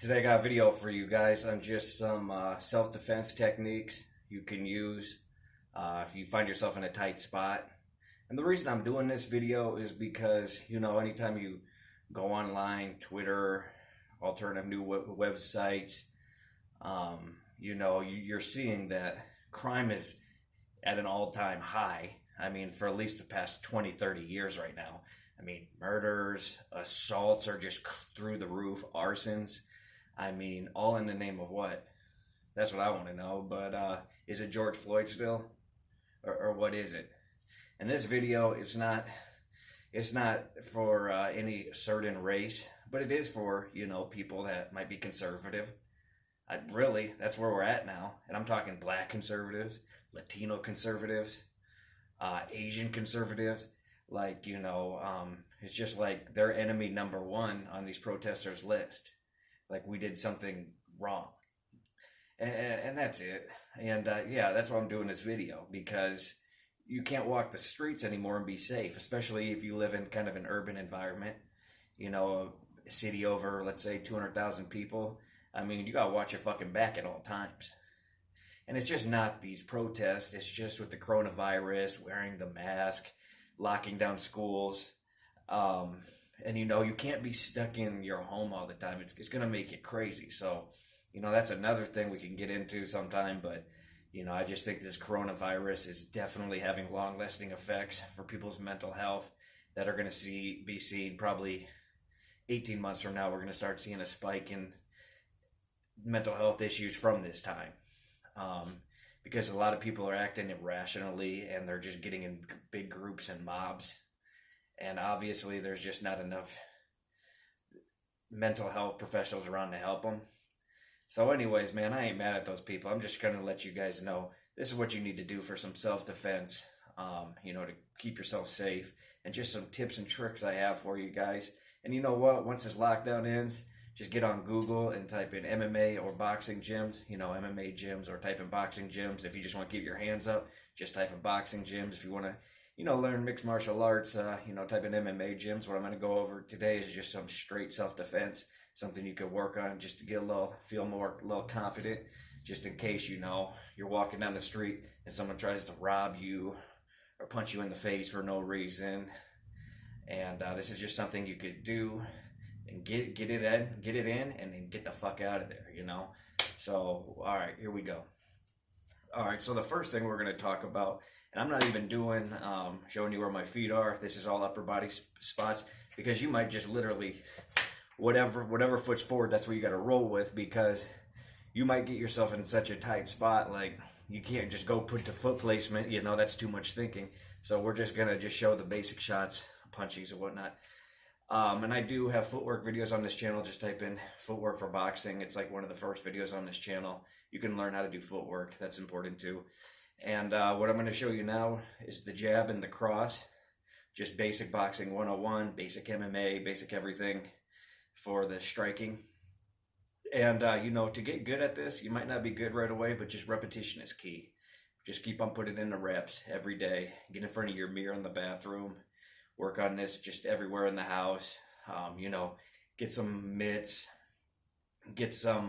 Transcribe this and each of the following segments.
Today I got a video for you guys on just some self-defense techniques you can use if you find yourself in a tight spot. And the reason I'm doing this video is because, anytime you go online, Twitter, alternative new websites, you're seeing that crime is at an all-time high. I mean, for at least the past 20, 30 years right now. I mean, murders, assaults are just through the roof, arsons. I mean, all in the name of what? That's what I want to know. But is it George Floyd still, or what is it? And this video, it's not for any certain race, but it is for people that might be conservative. That's where we're at now, and I'm talking Black conservatives, Latino conservatives, Asian conservatives. It's just like they're enemy number one on these protesters' list. Like we did something wrong, and that's it. And that's why I'm doing this video, because you can't walk the streets anymore and be safe, especially if you live in kind of an urban environment. A city over, let's say, 200,000 people. I mean, you gotta watch your fucking back at all times. And it's just not these protests. It's just with the coronavirus, wearing the mask, locking down schools. And you can't be stuck in your home all the time. It's going to make you crazy. So, that's another thing we can get into sometime. But, I just think this coronavirus is definitely having long-lasting effects for people's mental health that are going to be seen probably 18 months from now. We're going to start seeing a spike in mental health issues from this time. Because a lot of people are acting irrationally, and they're just getting in big groups and mobs. And obviously, there's just not enough mental health professionals around to help them. So anyways, man, I ain't mad at those people. I'm just going to let you guys know this is what you need to do for some self-defense, to keep yourself safe. And just some tips and tricks I have for you guys. And you know what? Once this lockdown ends, just get on Google and type in MMA or boxing gyms, MMA gyms, or type in boxing gyms. If you just want to keep your hands up, just type in boxing gyms. If you want to learn mixed martial arts, type in MMA gyms. What I'm going to go over today is just some straight self-defense, something you could work on just to get a little confident, just in case, you're walking down the street and someone tries to rob you or punch you in the face for no reason. And this is just something you could do and get it in, and then get the fuck out of there, So, all right, here we go. All right, so the first thing we're going to talk about, and I'm not even doing, showing you where my feet are. This is all upper body spots, because you might just literally, whatever foot's forward, that's what you got to roll with, because you might get yourself in such a tight spot, like you can't just go put the foot placement, that's too much thinking. So we're just going to just show the basic shots, punchies and whatnot. And I do have footwork videos on this channel. Just type in footwork for boxing. It's like one of the first videos on this channel. You can learn how to do footwork. That's important too. And what I'm going to show you now is the jab and the cross. Just basic boxing 101, basic MMA, basic everything for the striking. And, to get good at this, you might not be good right away, but just repetition is key. Just keep on putting in the reps every day. Get in front of your mirror in the bathroom. Work on this just everywhere in the house. Get some mitts. Get some,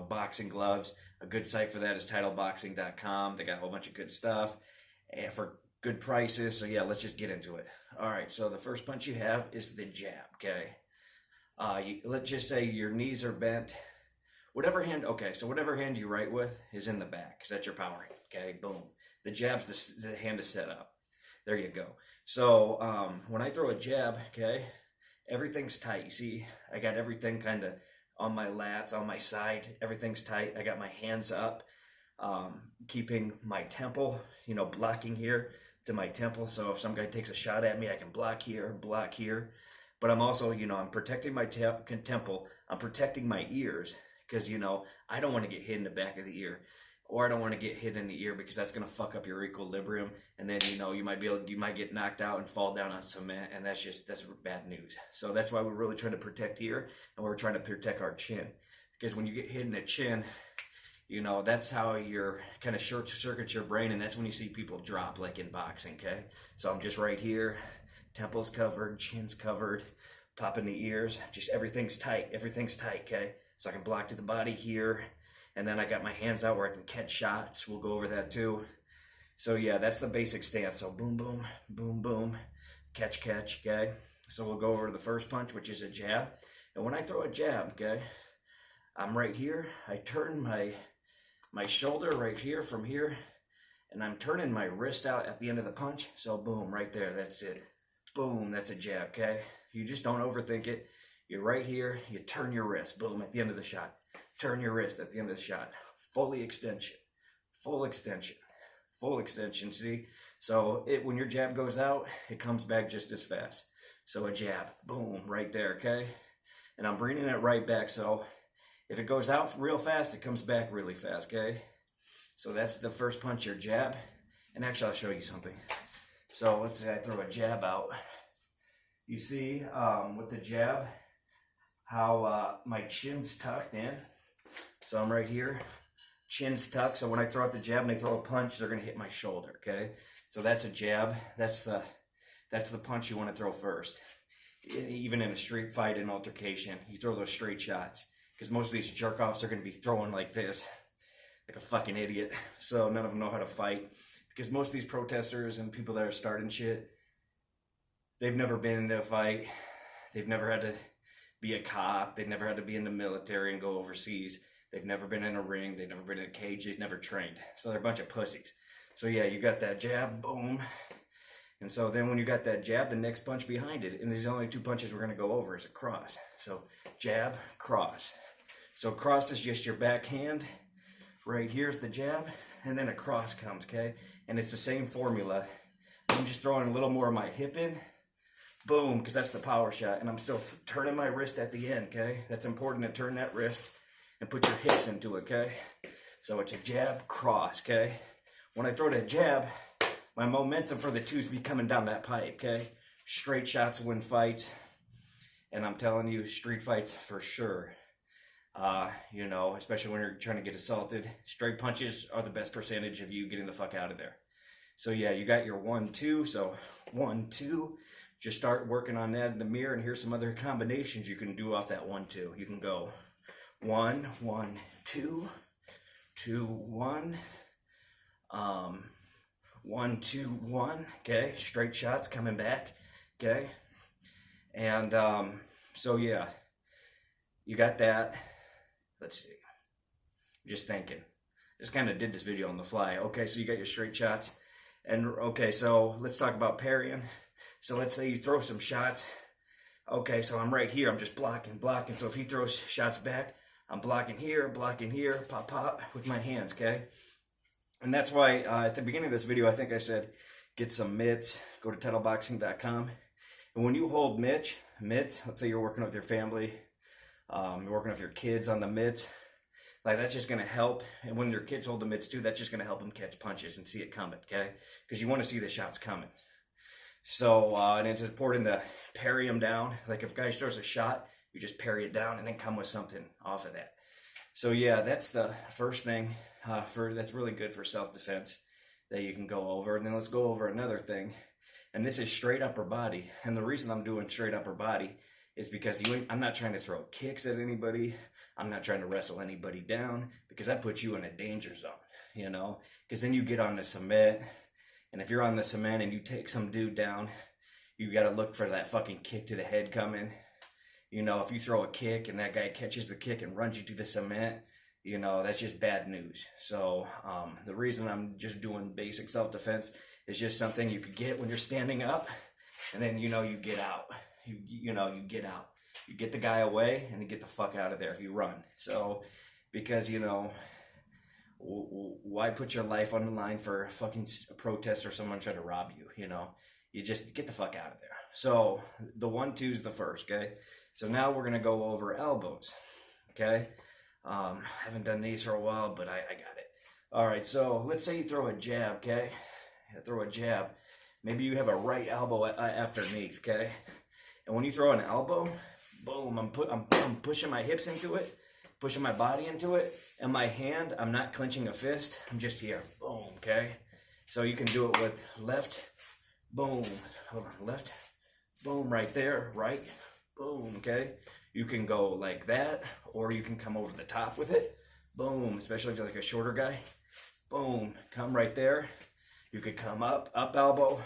boxing gloves. A good site for that is TitleBoxing.com. They got a whole bunch of good stuff and for good prices. So, yeah, let's just get into it. All right, so the first punch you have is the jab, okay? Let's just say your knees are bent. Whatever hand you right with is in the back, because that's your power hand, okay? Boom. The jab's the hand is set up. There you go. So when I throw a jab, okay, everything's tight. You see, I got everything kind of on my lats, on my side. Everything's tight. I got my hands up, keeping my temple, blocking here to my temple. So if some guy takes a shot at me, I can block here. But I'm also, I'm protecting my temple. I'm protecting my ears, because, I don't want to get hit in the back of the ear. Or I don't want to get hit in the ear, because that's going to fuck up your equilibrium. And then, you might get knocked out and fall down on cement. And that's bad news. So that's why we're really trying to protect here. And we're trying to protect our chin. Because when you get hit in the chin, that's how you're kind of short circuits your brain. And that's when you see people drop, like in boxing, okay? So I'm just right here. Temple's covered, chin's covered. pop in the ears, just everything's tight, okay? So I can block to the body here, and then I got my hands out where I can catch shots. We'll go over that too. So yeah, that's the basic stance. So boom, boom, boom, boom, catch, okay? So we'll go over to the first punch, which is a jab. And when I throw a jab, okay, I'm right here. I turn my shoulder right here from here, and I'm turning my wrist out at the end of the punch. So boom, right there, that's it. Boom, that's a jab, okay? You just don't overthink it. You're right here, you turn your wrist, boom, at the end of the shot. Turn your wrist at the end of the shot. Fully extension, full extension, full extension, see? So when your jab goes out, it comes back just as fast. So a jab, boom, right there, okay? And I'm bringing it right back, so if it goes out real fast, it comes back really fast, okay? So that's the first punch, your jab. And actually, I'll show you something. So let's say I throw a jab out. You see with the jab how my chin's tucked in. So I'm right here, chin's tucked. So when I throw out the jab and I throw a punch, they're gonna hit my shoulder, okay? So that's a jab. That's the punch you wanna throw first. Even in a street fight, an altercation, you throw those straight shots. Because most of these jerk-offs are gonna be throwing like this, like a fucking idiot. So none of them know how to fight. Because most of these protesters and people that are starting shit, they've never been in a fight. They've never had to be a cop. They've never had to be in the military and go overseas. They've never been in a ring. They've never been in a cage. They've never trained. So they're a bunch of pussies. So yeah, you got that jab, boom. And so then when you got that jab, the next punch behind it, and these are the only two punches we're going to go over, is a cross. So jab, cross. So cross is just your backhand. Right here's the jab, and then a cross comes, okay? And it's the same formula. I'm just throwing a little more of my hip in. Boom, because that's the power shot. And I'm still turning my wrist at the end, okay? That's important to turn that wrist and put your hips into it, okay? So it's a jab, cross, okay? When I throw that jab, my momentum for the twos be coming down that pipe, okay? Straight shots win fights. And I'm telling you, street fights for sure. You know, especially when you're trying to get assaulted, straight punches are the best percentage of you getting the fuck out of there. So yeah, you got your 1-2. So 1-2, just start working on that in the mirror, and here's some other combinations you can do off that 1-2. You can go 1-1-2, 2-1, 1-2-1. Okay, straight shots coming back. Okay, and so yeah, you got that. Let's see. Just thinking. Just kind of did this video on the fly. Okay, so you got your straight shots. And okay, so let's talk about parrying. So let's say you throw some shots. Okay, so I'm right here. I'm just blocking. So if he throws shots back, I'm blocking here, pop, pop, with my hands, okay? And that's why at the beginning of this video, I think I said, get some mitts. Go to TitleBoxing.com. And when you hold mitts, let's say you're working with your family, you're working with your kids on the mitts, like that's just going to help. And when your kids hold the mitts too, that's just going to help them catch punches and see it coming, okay? Because you want to see the shots coming. So, and it's important to parry them down. Like if a guy throws a shot, you just parry it down and then come with something off of that. So yeah, that's the first thing that's really good for self-defense that you can go over. And then let's go over another thing. And this is straight upper body. And the reason I'm doing straight upper body is because I'm not trying to throw kicks at anybody. I'm not trying to wrestle anybody down, because that puts you in a danger zone, you know? Because then you get on the cement, and if you're on the cement and you take some dude down, you got to look for that fucking kick to the head coming. You know, if you throw a kick and that guy catches the kick and runs you to the cement, you know, that's just bad news. So the reason I'm just doing basic self-defense is just something you could get when you're standing up, and then, you know, you get out. You get out. You get the guy away and then get the fuck out of there if you run. So, because, you know, why put your life on the line for a fucking protest or someone trying to rob you, you know? You just get the fuck out of there. So, the 1-2 is the first, okay? So now we're going to go over elbows, okay? I haven't done these for a while, but I got it. All right, so let's say you throw a jab, okay? Throw a jab. Maybe you have a right elbow underneath, okay? And when you throw an elbow, boom, I'm pushing my hips into it, pushing my body into it, and my hand, I'm not clenching a fist, I'm just here, boom, okay? So you can do it with left, boom, hold on, left, boom, right there, right, Boom, okay? You can go like that, or you can come over the top with it. Boom, especially if you're like a shorter guy. Boom, come right there. You could come up elbow,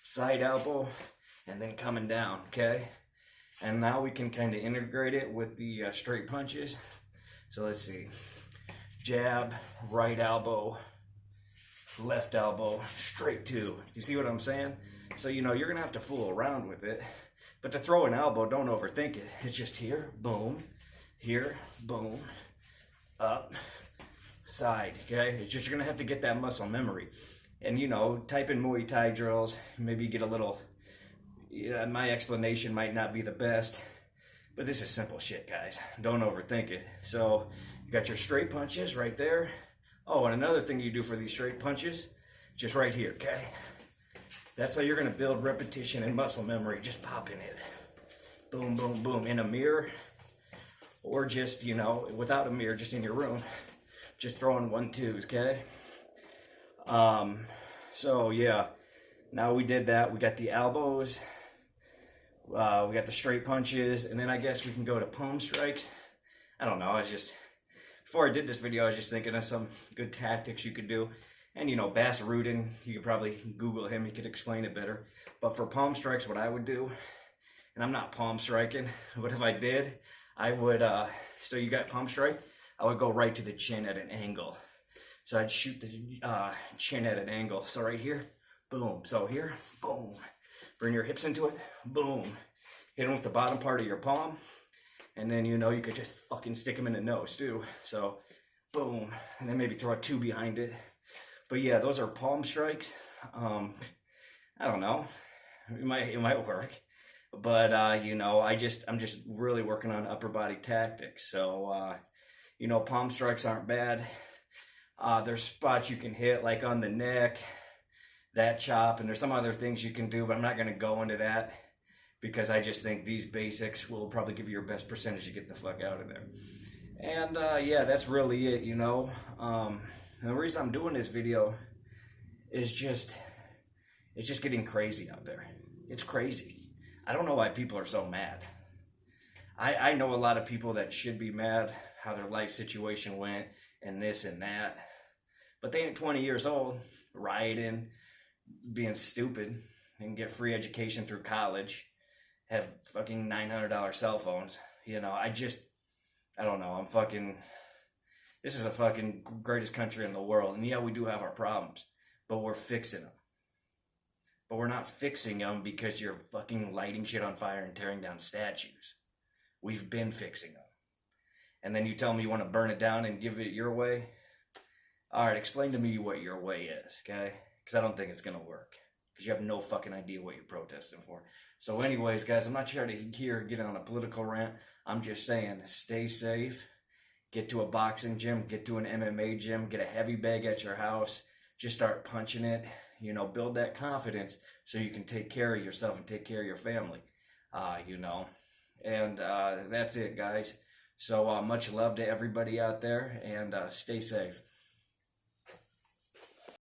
side elbow, and then coming down, okay? And now we can kind of integrate it with the straight punches. So let's see. Jab, right elbow, left elbow, straight two. You see what I'm saying? So, you know, you're going to have to fool around with it. But to throw an elbow, don't overthink it. It's just here, boom, up, side, okay? It's just you're going to have to get that muscle memory. And, you know, type in Muay Thai drills, maybe get a little, yeah, my explanation might not be the best, but this is simple shit, guys. Don't overthink it. So, you got your straight punches right there. Oh, and another thing you do for these straight punches, just right here, okay? That's how you're going to build repetition and muscle memory, just popping it. Boom, boom, boom, in a mirror, or just, you know, without a mirror, just in your room, just throwing 1-2s, okay? So yeah, now we did that. We got the elbows, we got the straight punches, and then I guess we can go to palm strikes. I don't know, I was just, before I did this video, I was just thinking of some good tactics you could do. And, you know, Bas Rutten, you could probably Google him, he could explain it better. But for palm strikes, what I would do, and I'm not palm striking, but if I did, I would, so you got palm strike, I would go right to the chin at an angle. So I'd shoot the chin at an angle. So right here, boom. So here, boom. Bring your hips into it, boom. Hit them with the bottom part of your palm. And then, you know, you could just fucking stick them in the nose too. So, boom. And then maybe throw a 2 behind it. But yeah, those are palm strikes. I don't know. It might work. But you know, I'm just really working on upper body tactics. So you know, palm strikes aren't bad. There's spots you can hit like on the neck, that chop, and there's some other things you can do, but I'm not gonna go into that because I just think these basics will probably give you your best percentage to get the fuck out of there. And yeah, that's really it, you know. And the reason I'm doing this video is it's just getting crazy out there. It's crazy. I don't know why people are so mad. I know a lot of people that should be mad how their life situation went and this and that. But they ain't 20 years old, rioting, being stupid, and get free education through college, have fucking $900 cell phones. You know, I don't know, this is the fucking greatest country in the world. And yeah, we do have our problems, but we're fixing them. But we're not fixing them because you're fucking lighting shit on fire and tearing down statues. We've been fixing them. And then you tell me you want to burn it down and give it your way? All right, explain to me what your way is, okay? Because I don't think it's going to work. Because you have no fucking idea what you're protesting for. So anyways, guys, I'm not trying to get on a political rant. I'm just saying, stay safe. Get to a boxing gym, get to an MMA gym, get a heavy bag at your house, just start punching it, you know, build that confidence so you can take care of yourself and take care of your family, you know, and that's it, guys. So much love to everybody out there, and stay safe.